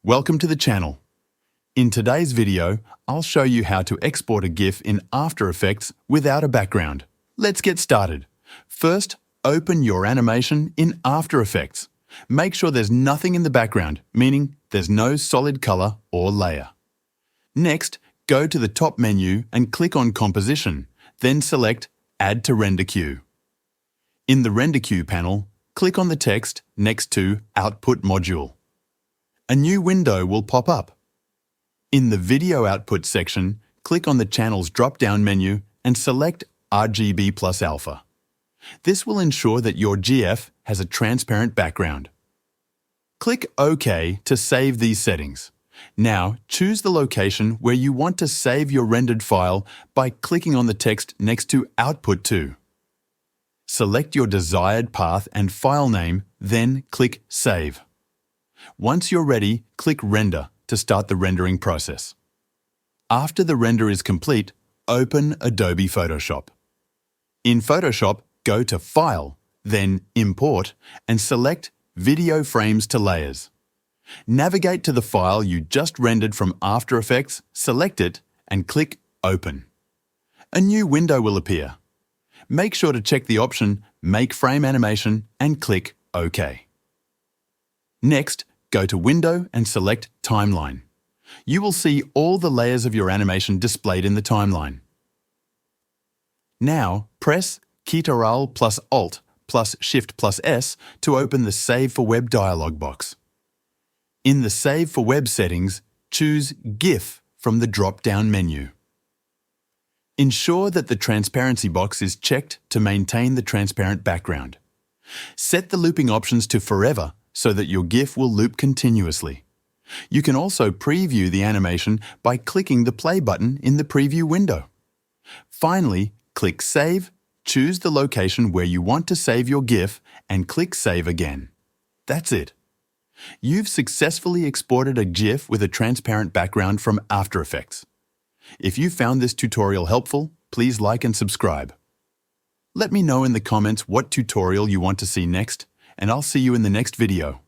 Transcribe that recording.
Welcome to the channel. In today's video, I'll show you how to export a GIF in After Effects without a background. Let's get started. First, open your animation in After Effects. Make sure there's nothing in the background, meaning there's no solid color or layer. Next, go to the top menu and click on Composition, then select Add to Render Queue. In the Render Queue panel, click on the text next to Output Module. A new window will pop up. In the Video Output section, click on the channel's drop-down menu and select RGB plus alpha. This will ensure that your GIF has a transparent background. Click OK to save these settings. Now, choose the location where you want to save your rendered file by clicking on the text next to Output to. Select your desired path and file name, then click Save. Once you're ready, click Render to start the rendering process. After the render is complete, open Adobe Photoshop. In Photoshop, go to File, then Import, and select Video Frames to Layers. Navigate to the file you just rendered from After Effects, select it, and click Open. A new window will appear. Make sure to check the option Make Frame Animation and click OK. Next, go to Window and select Timeline. You will see all the layers of your animation displayed in the timeline. Now, press Ctrl plus Alt plus Shift plus S to open the Save for Web dialog box. In the Save for Web settings, choose GIF from the drop-down menu. Ensure that the transparency box is checked to maintain the transparent background. Set the looping options to Forever so that your GIF will loop continuously. You can also preview the animation by clicking the play button in the preview window. Finally, click Save, choose the location where you want to save your GIF, and click Save again. That's it. You've successfully exported a GIF with a transparent background from After Effects. If you found this tutorial helpful, please like and subscribe. Let me know in the comments what tutorial you want to see next, and I'll see you in the next video.